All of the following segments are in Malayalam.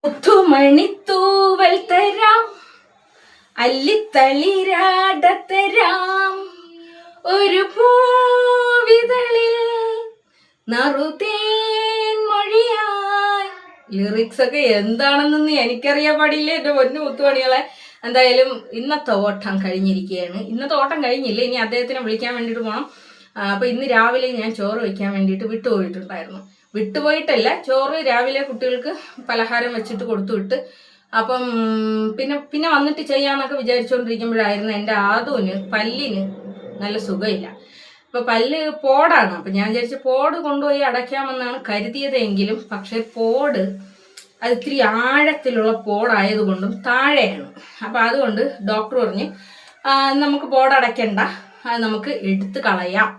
മുത്തുമണിത്തൂവൽ തരാം, അല്ലിത്തളിരാടത്തരാം, ഒരു പൂവിതളിൽ നറുതേൻ മൊഴിയായി. ലിറിക്സ് ഒക്കെ എന്താണെന്നൊന്നും എനിക്കറിയാൻ പാടില്ല എൻ്റെ പൊന്നു മുത്തുമണികളെ. എന്തായാലും ഇന്നത്തെ ഓട്ടം കഴിഞ്ഞിരിക്കുകയാണ്. ഇന്നത്തെ ഓട്ടം കഴിഞ്ഞില്ല, ഇനി അദ്ദേഹത്തിനെ വിളിക്കാൻ വേണ്ടിയിട്ട് പോകണം. അപ്പോൾ ഇന്ന് രാവിലെ ഞാൻ ചോറ് വയ്ക്കാൻ വേണ്ടിയിട്ട് വിട്ടുപോയിട്ടുണ്ടായിരുന്നു. വിട്ടുപോയിട്ടല്ല, ചോറ് രാവിലെ കുട്ടികൾക്ക് പലഹാരം വെച്ചിട്ട് കൊടുത്തു വിട്ട്. അപ്പം പിന്നെ വന്നിട്ട് ചെയ്യാന്നൊക്കെ വിചാരിച്ചുകൊണ്ടിരിക്കുമ്പോഴായിരുന്നു എൻ്റെ ആദൂന് പല്ലിന് നല്ല സുഖമില്ല. അപ്പോൾ പല്ല് പോടാണ്. അപ്പം ഞാൻ വിചാരിച്ചു പോട് കൊണ്ടുപോയി അടയ്ക്കാമെന്നാണ് കരുതിയതെങ്കിലും പക്ഷേ പോട് അത് ഇത്തിരി ആഴത്തിലുള്ള പോടായതുകൊണ്ടും താഴെയാണ്. അപ്പം അതുകൊണ്ട് ഡോക്ടർ പറഞ്ഞ് നമുക്ക് പോടടയ്ക്കണ്ട, അത് നമുക്ക് എടുത്ത് കളയാം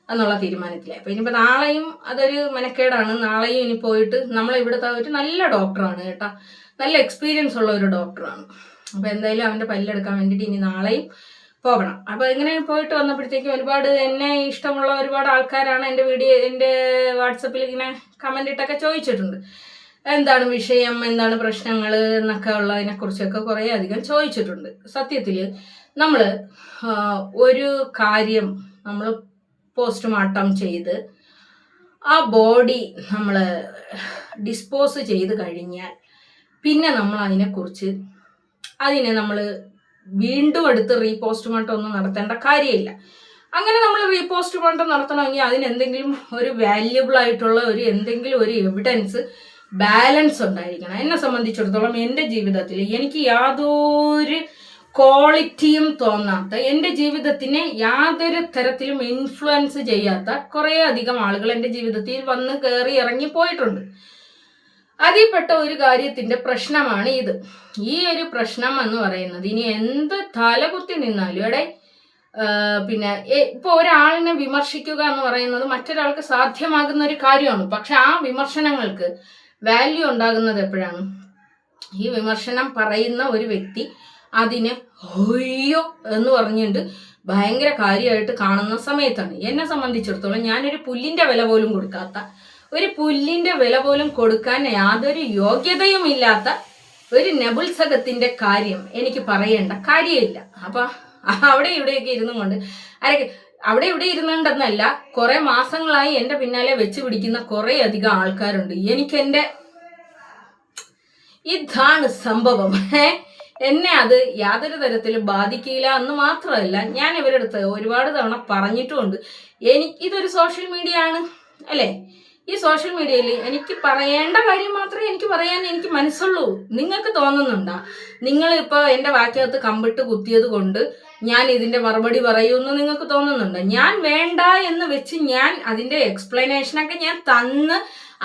എന്നുള്ള തീരുമാനത്തിലായി. അപ്പോൾ ഇനിയിപ്പോൾ നാളെയും അതൊരു മെനക്കേടാണ്. നാളെയും ഇനി പോയിട്ട് നമ്മളിവിടുത്തെ ഒരു നല്ല ഡോക്ടറാണ് കേട്ടോ, നല്ല എക്സ്പീരിയൻസ് ഉള്ള ഒരു ഡോക്ടറാണ്. അപ്പോൾ എന്തായാലും അവൻ്റെ പല്ലെടുക്കാൻ വേണ്ടിയിട്ട് ഇനി നാളെയും പോകണം. അപ്പോൾ ഇങ്ങനെ പോയിട്ട് വന്നപ്പോഴത്തേക്കും ഒരുപാട് എന്നെ ഇഷ്ടമുള്ള ഒരുപാട് ആൾക്കാരാണ് എൻ്റെ വാട്സപ്പിൽ ഇങ്ങനെ കമൻ്റ് ഇട്ടൊക്കെ ചോദിച്ചിട്ടുണ്ട്. എന്താണ് വിഷയം, എന്താണ് പ്രശ്നങ്ങൾ എന്നൊക്കെ ഉള്ളതിനെക്കുറിച്ചൊക്കെ കുറേ അധികം ചോദിച്ചിട്ടുണ്ട്. സത്യത്തിൽ നമ്മൾ ഒരു കാര്യം നമ്മൾ പോസ്റ്റ്മോർട്ടം ചെയ്ത് ആ ബോഡി നമ്മൾ ഡിസ്പോസ് ചെയ്ത് കഴിഞ്ഞാൽ പിന്നെ നമ്മൾ അതിനെ നമ്മൾ വീണ്ടും എടുത്ത് റീപോസ്റ്റ്മോർട്ടം ഒന്നും നടത്തേണ്ട കാര്യമില്ല. അങ്ങനെ നമ്മൾ റീപോസ്റ്റ്മോർട്ടം നടത്തണമെങ്കിൽ അതിനെന്തെങ്കിലും ഒരു വാല്യുബിൾ ആയിട്ടുള്ള എന്തെങ്കിലും ഒരു എവിഡൻസ് ബാലൻസ് ഉണ്ടായിരിക്കണം. എന്നെ സംബന്ധിച്ചിടത്തോളം എൻ്റെ ജീവിതത്തിൽ എനിക്ക് യാതൊരു ക്വാളിറ്റിയും തോന്നാത്ത, എൻ്റെ ജീവിതത്തിനെ യാതൊരു തരത്തിലും ഇൻഫ്ലുവൻസ് ചെയ്യാത്ത കുറേ അധികം ആളുകൾ എൻ്റെ ജീവിതത്തിൽ വന്ന് കയറി ഇറങ്ങി പോയിട്ടുണ്ട്. അതിൽപ്പെട്ട ഒരു കാര്യത്തിൻ്റെ പ്രശ്നമാണ് ഇത്. ഈ ഒരു പ്രശ്നം എന്ന് പറയുന്നത് ഇനി എന്ത് തലകുത്തി നിന്നാലും പിന്നെ ഇപ്പോൾ ഒരാളിനെ വിമർശിക്കുക എന്ന് പറയുന്നത് മറ്റൊരാൾക്ക് സാധ്യമാകുന്ന ഒരു കാര്യമാണ്. പക്ഷെ ആ വിമർശനങ്ങൾക്ക് വാല്യൂ ഉണ്ടാകുന്നത് എപ്പോഴാണ്? ഈ വിമർശനം പറയുന്ന ഒരു വ്യക്തി അതിന് ഹൊയ്യോ എന്ന് പറഞ്ഞുകൊണ്ട് ഭയങ്കര കാര്യമായിട്ട് കാണുന്ന സമയത്താണ്. എന്നെ സംബന്ധിച്ചിടത്തോളം ഞാനൊരു പുല്ലിൻ്റെ വില പോലും കൊടുക്കാൻ യാതൊരു യോഗ്യതയും ഇല്ലാത്ത ഒരു നപുത്സകത്തിൻ്റെ കാര്യം എനിക്ക് പറയേണ്ട കാര്യമില്ല. അപ്പം അവിടെ ഇവിടെയൊക്കെ ഇരുന്നുകൊണ്ട് അവിടെ ഇവിടെ ഇരുന്നുണ്ടെന്നല്ല, കുറെ മാസങ്ങളായി എൻ്റെ പിന്നാലെ വെച്ച് പിടിക്കുന്ന കുറേ അധികം ആൾക്കാരുണ്ട്. ഇതാണ് സംഭവം. എന്നെ അത് യാതൊരു തരത്തിലും ബാധിക്കില്ല എന്ന് മാത്രമല്ല, ഞാൻ ഇവരുടെ അടുത്ത് ഒരുപാട് തവണ പറഞ്ഞിട്ടുമുണ്ട്. ഇതൊരു സോഷ്യൽ മീഡിയ ആണ് അല്ലേ? ഈ സോഷ്യൽ മീഡിയയിൽ എനിക്ക് പറയേണ്ട കാര്യം മാത്രമേ എനിക്ക് മനസ്സുള്ളൂ. നിങ്ങൾക്ക് തോന്നുന്നുണ്ടോ നിങ്ങളിപ്പോൾ എൻ്റെ വാക്കകത്ത് കമ്പിട്ട് കുത്തിയത് കൊണ്ട് ഞാൻ ഇതിൻ്റെ മറുപടി പറയുമെന്ന് നിങ്ങൾക്ക് തോന്നുന്നുണ്ടോ? ഞാൻ വേണ്ട എന്ന് വെച്ച് ഞാൻ അതിൻ്റെ എക്സ്പ്ലനേഷനൊക്കെ ഞാൻ തന്ന്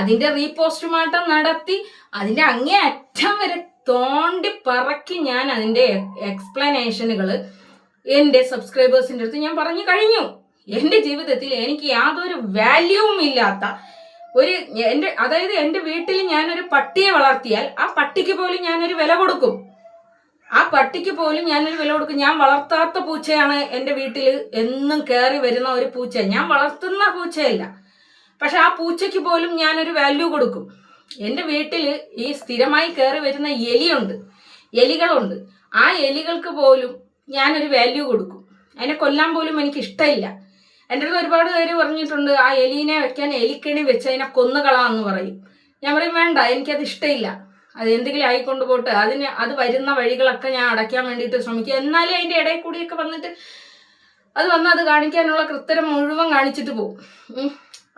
അതിൻ്റെ റീപോസ്റ്റ്മോർട്ടം നടത്തി അതിൻ്റെ അങ്ങേ അറ്റം വരെ തോണ്ടി പറക്കി ഞാൻ അതിൻ്റെ എക്സ്പ്ലനേഷനുകൾ എൻ്റെ സബ്സ്ക്രൈബേഴ്സിൻ്റെ അടുത്ത് ഞാൻ പറഞ്ഞു കഴിഞ്ഞു. എൻ്റെ ജീവിതത്തിൽ എനിക്ക് യാതൊരു വാല്യൂവും ഇല്ലാത്ത എൻ്റെ വീട്ടിൽ ഞാനൊരു പട്ടിയെ വളർത്തിയാൽ ആ പട്ടിക്ക് പോലും ഞാനൊരു വില കൊടുക്കും. ഞാൻ വളർത്താത്ത പൂച്ചയാണ് എൻ്റെ വീട്ടിൽ എന്നും കയറി വരുന്ന ഒരു പൂച്ച. ഞാൻ വളർത്തുന്ന പൂച്ചയല്ല, പക്ഷെ ആ പൂച്ചയ്ക്ക് പോലും ഞാനൊരു വാല്യൂ കൊടുക്കും. എൻ്റെ വീട്ടിൽ ഈ സ്ഥിരമായി കയറി വരുന്ന എലികളുണ്ട്. ആ എലികൾക്ക് പോലും ഞാനൊരു വാല്യൂ കൊടുക്കും. അതിനെ കൊല്ലാൻ പോലും എനിക്ക് ഇഷ്ടമില്ല. എൻ്റെ അടുത്ത് ഒരുപാട് പേര് പറഞ്ഞിട്ടുണ്ട്, ആ എലീനെ വെക്കാൻ എലിക്കണി വെച്ച് അതിനെ കൊന്നുകളാന്ന് പറയും. ഞാൻ പറയും വേണ്ട, എനിക്കത് ഇഷ്ടമില്ല. അത് എന്തെങ്കിലും ആയിക്കൊണ്ട് പോട്ട്, അത് വരുന്ന വഴികളൊക്കെ ഞാൻ അടയ്ക്കാൻ വേണ്ടിയിട്ട് ശ്രമിക്കുക. എന്നാലും അതിൻ്റെ ഇടയിൽ കൂടിയൊക്കെ വന്നിട്ട് അത് കാണിക്കാനുള്ള കൃത്യം മുഴുവൻ കാണിച്ചിട്ട് പോകും.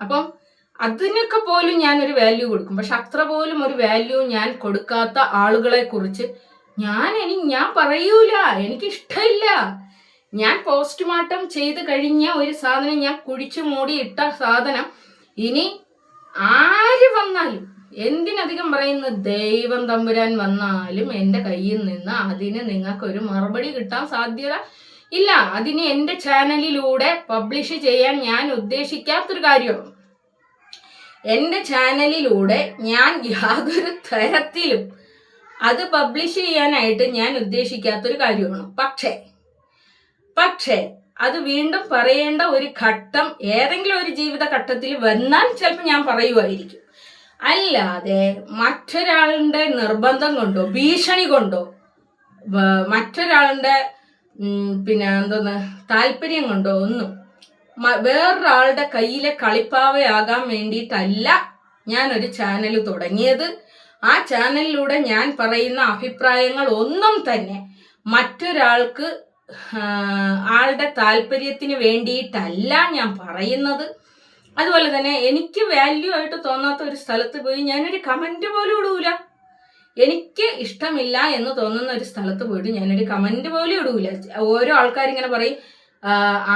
അപ്പം അതിനൊക്കെ പോലും ഞാനൊരു വാല്യൂ കൊടുക്കും. പക്ഷെ അത്ര പോലും ഒരു വാല്യൂ ഞാൻ കൊടുക്കാത്ത ആളുകളെ കുറിച്ച് ഞാൻ പറയൂല, എനിക്കിഷ്ടമില്ല. ഞാൻ പോസ്റ്റ്മോർട്ടം ചെയ്ത് കഴിഞ്ഞ ഒരു സാധനം, ഞാൻ കുഴിച്ചു മൂടി ഇട്ട സാധനം, ഇനി ആര് വന്നാലും, എന്തിനധികം പറയുന്ന ദൈവം തമ്പുരാൻ വന്നാലും എൻ്റെ കയ്യിൽ നിന്ന് അതിന് നിങ്ങൾക്കൊരു മറുപടി കിട്ടാൻ സാധ്യത ഇല്ല. അതിന് എൻ്റെ ചാനലിലൂടെ പബ്ലിഷ് ചെയ്യാൻ ഞാൻ ഉദ്ദേശിക്കാത്തൊരു കാര്യമാണ്. എൻ്റെ ചാനലിലൂടെ ഞാൻ യാതൊരു തരത്തിലും അത് പബ്ലിഷ് ചെയ്യാനായിട്ട് ഞാൻ ഉദ്ദേശിക്കാത്തൊരു കാര്യമാണ്. പക്ഷേ അത് വീണ്ടും പറയേണ്ട ഒരു ഘട്ടം ഏതെങ്കിലും ഒരു ജീവിത ഘട്ടത്തിൽ വന്നാൽ ചിലപ്പോൾ ഞാൻ പറയുമായിരിക്കും. അല്ലാതെ മറ്റൊരാളുടെ നിർബന്ധം കൊണ്ടോ ഭീഷണി കൊണ്ടോ മറ്റൊരാളുടെ പിന്നെ എന്തോന്ന് താല്പര്യം കൊണ്ടോ ഒന്നും വേറൊരാളുടെ കയ്യിലെ കളിപ്പാവയാകാൻ വേണ്ടിയിട്ടല്ല ഞാനൊരു ചാനൽ തുടങ്ങിയത്. ആ ചാനലിലൂടെ ഞാൻ പറയുന്ന അഭിപ്രായങ്ങൾ ഒന്നും തന്നെ മറ്റൊരാൾക്ക് ആളുടെ താല്പര്യത്തിന് വേണ്ടിയിട്ടല്ല ഞാൻ പറയുന്നത്. അതുപോലെ തന്നെ എനിക്ക് വാല്യൂ ആയിട്ട് തോന്നാത്ത ഒരു സ്ഥലത്ത് പോയി ഞാനൊരു കമന്റ് പോലും ഇടൂല. എനിക്ക് ഇഷ്ടമില്ല എന്ന് തോന്നുന്ന ഒരു സ്ഥലത്ത് പോയിട്ട് ഞാനൊരു കമന്റ് പോലും ഇടൂല. ഓരോ ആൾക്കാരിങ്ങനെ പറയും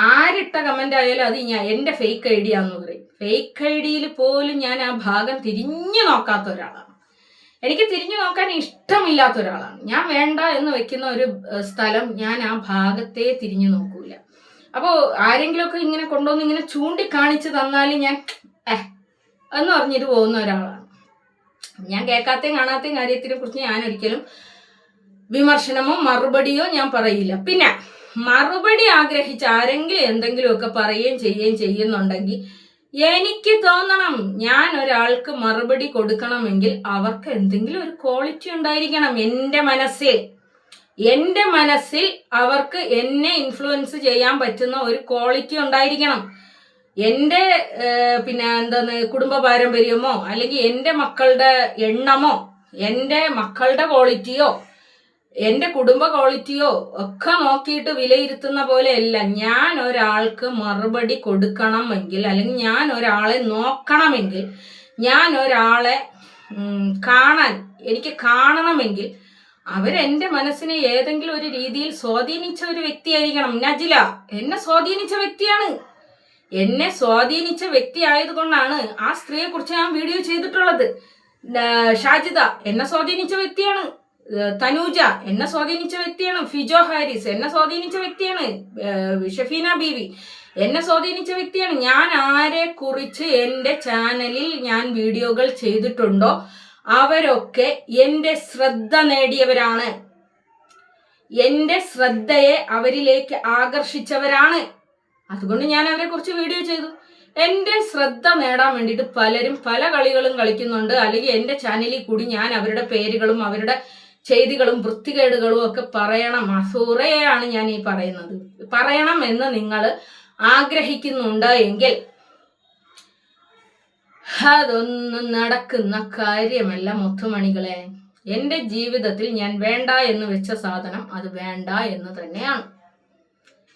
ആരിട്ട കമന്റ് ആയാലും അത് എൻ്റെ ഫേക്ക് ഐ ഡി ആണെന്ന് പറയും. ഫേക്ക് ഐ ഡിയിൽ പോലും ഞാൻ ആ ഭാഗം തിരിഞ്ഞു നോക്കാത്ത ഒരാളാണ്. എനിക്ക് തിരിഞ്ഞു നോക്കാൻ ഇഷ്ടമില്ലാത്ത ഒരാളാണ്. ഞാൻ വേണ്ട എന്ന് വെക്കുന്ന ഒരു സ്ഥലം ഞാൻ ആ ഭാഗത്തെ തിരിഞ്ഞു നോക്കൂല. അപ്പോൾ ആരെങ്കിലുമൊക്കെ ഇങ്ങനെ കൊണ്ടുവന്ന് ഇങ്ങനെ ചൂണ്ടിക്കാണിച്ച് തന്നാലും ഞാൻ എന്ന് പറഞ്ഞിട്ട് പോകുന്ന ഒരാളാണ്. ഞാൻ കേൾക്കാത്തയും കാണാത്തയും കാര്യത്തിനെ കുറിച്ച് ഞാൻ ഒരിക്കലും വിമർശനമോ മറുപടിയോ ഞാൻ പറയില്ല. പിന്നെ മറുപടി ആഗ്രഹിച്ച് ആരെങ്കിലും എന്തെങ്കിലുമൊക്കെ പറയുകയും ചെയ്യുന്നുണ്ടെങ്കിൽ എനിക്ക് തോന്നണം ഞാൻ ഒരാൾക്ക് മറുപടി കൊടുക്കണമെങ്കിൽ അവർക്ക് എന്തെങ്കിലും ഒരു ക്വാളിറ്റി ഉണ്ടായിരിക്കണം. എൻ്റെ മനസ്സിൽ അവർക്ക് എന്നെ ഇൻഫ്ലുവൻസ് ചെയ്യാൻ പറ്റുന്ന ഒരു ക്വാളിറ്റി ഉണ്ടായിരിക്കണം. എൻ്റെ പിന്നെ എന്താണ് കുടുംബ പാരമ്പര്യമോ അല്ലെങ്കിൽ എൻ്റെ മക്കളുടെ എണ്ണമോ എൻ്റെ മക്കളുടെ ക്വാളിറ്റിയോ എൻ്റെ കുടുംബ ക്വാളിറ്റിയോ ഒക്കെ നോക്കിയിട്ട് വിലയിരുത്തുന്ന പോലെയല്ല ഞാൻ ഒരാൾക്ക് മറുപടി കൊടുക്കണമെങ്കിൽ അല്ലെങ്കിൽ ഞാൻ ഒരാളെ നോക്കണമെങ്കിൽ ഞാൻ ഒരാളെ എനിക്ക് കാണണമെങ്കിൽ അവരെൻ്റെ മനസ്സിനെ ഏതെങ്കിലും ഒരു രീതിയിൽ സ്വാധീനിച്ച ഒരു വ്യക്തിയായിരിക്കണം. നജില എന്നെ സ്വാധീനിച്ച വ്യക്തിയാണ്. എന്നെ സ്വാധീനിച്ച വ്യക്തി ആയതുകൊണ്ടാണ് ആ സ്ത്രീയെ കുറിച്ച് ഞാൻ വീഡിയോ ചെയ്തിട്ടുള്ളത്. ഷാജിദ എന്നെ സ്വാധീനിച്ച വ്യക്തിയാണ്. തനൂജ എന്നെ സ്വാധീനിച്ച വ്യക്തിയാണ്. ഫിജോ ഹാരിസ് എന്നെ സ്വാധീനിച്ച വ്യക്തിയാണ്. ഷഫീന ബീവി എന്നെ സ്വാധീനിച്ച വ്യക്തിയാണ്. ഞാൻ ആരെ കുറിച്ച് എൻ്റെ ചാനലിൽ ഞാൻ വീഡിയോകൾ ചെയ്തിട്ടുണ്ടോ അവരൊക്കെ എൻ്റെ ശ്രദ്ധ നേടിയവരാണ്. എൻ്റെ ശ്രദ്ധയെ അവരിലേക്ക് ആകർഷിച്ചവരാണ്. അതുകൊണ്ട് ഞാൻ അവരെ കുറിച്ച് വീഡിയോ ചെയ്തു. എൻ്റെ ശ്രദ്ധ നേടാൻ വേണ്ടിയിട്ട് പലരും പല കളികളും കളിക്കുന്നുണ്ട്. അല്ലെങ്കിൽ എൻ്റെ ചാനലിൽ കൂടി ഞാൻ അവരുടെ പേരുകളും അവരുടെ ചെയ്തികളും വൃത്തികേടുകളും ഒക്കെ പറയണം. അസൂറയാണ് ഞാൻ ഈ പറയുന്നത്. പറയണം എന്ന് നിങ്ങൾ ആഗ്രഹിക്കുന്നുണ്ട് എങ്കിൽ അതൊന്നും നടക്കുന്ന കാര്യമല്ല മുത്തുമണികളെ. എൻ്റെ ജീവിതത്തിൽ ഞാൻ വേണ്ട എന്ന് വെച്ച സാധനം അത് വേണ്ട എന്ന് തന്നെയാണ്.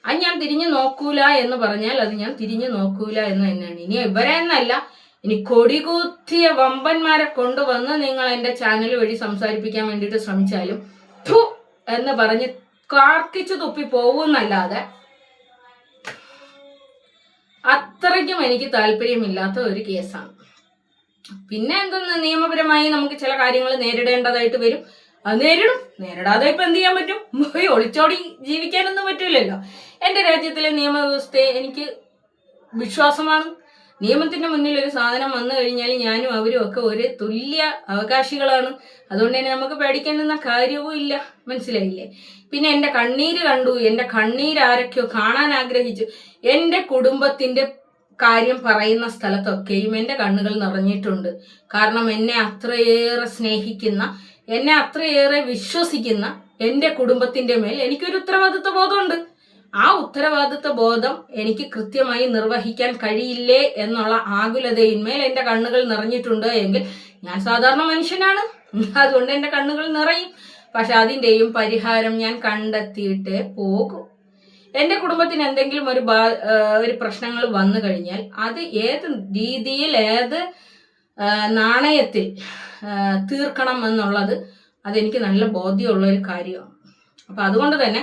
അത് ഞാൻ തിരിഞ്ഞു നോക്കൂല എന്ന് പറഞ്ഞാൽ അത് ഞാൻ തിരിഞ്ഞു നോക്കൂല എന്ന് തന്നെയാണ്. ഇനി ഇവരെ എന്നല്ല, ഇനി കൊടികൂത്തിയ വമ്പന്മാരെ കൊണ്ടുവന്ന് നിങ്ങൾ എൻ്റെ ചാനൽ വഴി സംസാരിപ്പിക്കാൻ വേണ്ടിയിട്ട് ശ്രമിച്ചാലും എന്ന് പറഞ്ഞ് കാർക്കിച്ചു തുപ്പി പോകുന്നല്ലാതെ അത്രയ്ക്കും എനിക്ക് താല്പര്യമില്ലാത്ത ഒരു കേസാണ്. പിന്നെ എന്തെന്ന് നിയമപരമായി നമുക്ക് ചില കാര്യങ്ങൾ നേരിടേണ്ടതായിട്ട് വരും. അത് നേരിടാതെ ഇപ്പൊ എന്ത് ചെയ്യാൻ പറ്റും? പോയി ഒളിച്ചോടി ജീവിക്കാനൊന്നും പറ്റില്ലല്ലോ. എൻ്റെ രാജ്യത്തിലെ നിയമവ്യവസ്ഥയെ എനിക്ക് വിശ്വാസമാണ്. നിയമത്തിന്റെ മുന്നിൽ ഒരു സാധനം വന്നു കഴിഞ്ഞാൽ ഞാനും അവരും ഒക്കെ ഒരു തുല്യ അവകാശികളാണ്. അതുകൊണ്ട് തന്നെ നമുക്ക് പേടിക്കേണ്ടുന്ന കാര്യവും ഇല്ല. മനസ്സിലായില്ലേ? പിന്നെ എൻ്റെ കണ്ണീര് കണ്ടു, എൻ്റെ കണ്ണീര് ആരൊക്കെയോ കാണാൻ ആഗ്രഹിച്ചു. എൻ്റെ കുടുംബത്തിന്റെ കാര്യം പറയുന്ന സ്ഥലത്തൊക്കെയും എൻ്റെ കണ്ണുകൾ നിറഞ്ഞിട്ടുണ്ട്. കാരണം എന്നെ അത്രയേറെ സ്നേഹിക്കുന്ന, എന്നെ അത്രയേറെ വിശ്വസിക്കുന്ന എൻ്റെ കുടുംബത്തിന്റെ മേൽ എനിക്കൊരു ഉത്തരവാദിത്വ ബോധമുണ്ട്. ആ ഉത്തരവാദിത്വ ബോധം എനിക്ക് കൃത്യമായി നിർവഹിക്കാൻ കഴിയില്ലേ എന്നുള്ള ആകുലതയിന്മേൽ എൻ്റെ കണ്ണുകൾ നിറഞ്ഞിട്ടുണ്ട് എങ്കിൽ ഞാൻ സാധാരണ മനുഷ്യനാണ്. അതുകൊണ്ട് എൻ്റെ കണ്ണുകൾ നിറയും. പക്ഷെ അതിൻ്റെയും പരിഹാരം ഞാൻ കണ്ടെത്തിയിട്ടേ പോകും. എൻ്റെ കുടുംബത്തിന് എന്തെങ്കിലും ഒരു പ്രശ്നങ്ങൾ വന്നു കഴിഞ്ഞാൽ അത് ഏത് രീതിയിൽ ഏത് നാണയത്തിൽ തീർക്കണം എന്നുള്ളത് അതെനിക്ക് നല്ല ബോധ്യമുള്ള ഒരു കാര്യമാണ്. അപ്പം അതുകൊണ്ട് തന്നെ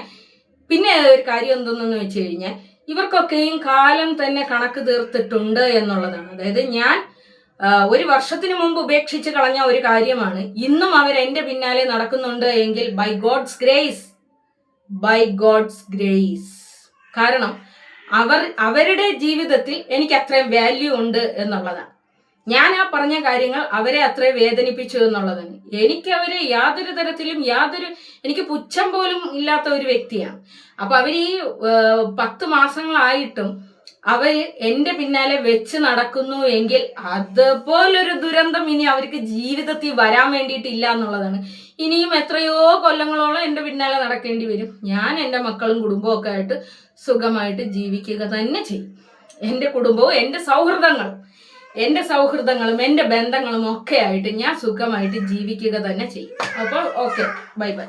പിന്നെ ഒരു കാര്യം എന്തെന്ന് വെച്ച് കഴിഞ്ഞാൽ ഇവർക്കൊക്കെയും കാലം തന്നെ കണക്ക് തീർത്തിട്ടുണ്ട് എന്നുള്ളതാണ്. അതായത് ഞാൻ ഒരു വർഷത്തിന് മുമ്പ് ഉപേക്ഷിച്ച് കളഞ്ഞ ഒരു കാര്യമാണ് ഇന്നും അവരെൻ്റെ പിന്നാലെ നടക്കുന്നുണ്ട് എങ്കിൽ ബൈ ഗോഡ്സ് ഗ്രേസ്. കാരണം അവരുടെ ജീവിതത്തിൽ എനിക്ക് അത്രയും വാല്യൂ ഉണ്ട് എന്നുള്ളതാണ്. ഞാൻ ആ പറഞ്ഞ കാര്യങ്ങൾ അവരെ അത്രയും വേദനിപ്പിച്ചു എന്നുള്ളതാണ്. എനിക്ക് അവരെ യാതൊരു തരത്തിലും എനിക്ക് പുച്ഛം പോലും ഇല്ലാത്ത ഒരു വ്യക്തിയാണ്. അപ്പൊ അവർ ഈ 10 മാസങ്ങളായിട്ടും അവര് എന്റെ പിന്നാലെ വെച്ച് നടക്കുന്നു എങ്കിൽ അതുപോലൊരു ദുരന്തം ഇനി അവർക്ക് ജീവിതത്തിൽ വരാൻ വേണ്ടിയിട്ടില്ല എന്നുള്ളതാണ്. ഇനിയും എത്രയോ കൊല്ലങ്ങളോളം എന്റെ പിന്നാലെ നടക്കേണ്ടി വരും. ഞാൻ എൻ്റെ മക്കളും കുടുംബവും ഒക്കെ ആയിട്ട് സുഖമായിട്ട് ജീവിക്കുക തന്നെ ചെയ്യും. എൻ്റെ കുടുംബവും എൻ്റെ സൗഹൃദങ്ങളും എൻ്റെ ബന്ധങ്ങളും ഒക്കെ ആയിട്ട് ഞാൻ സുഖമായിട്ട് ജീവിക്കുക തന്നെ ചെയ്യും. അപ്പോൾ ഓക്കെ, ബൈ ബൈ.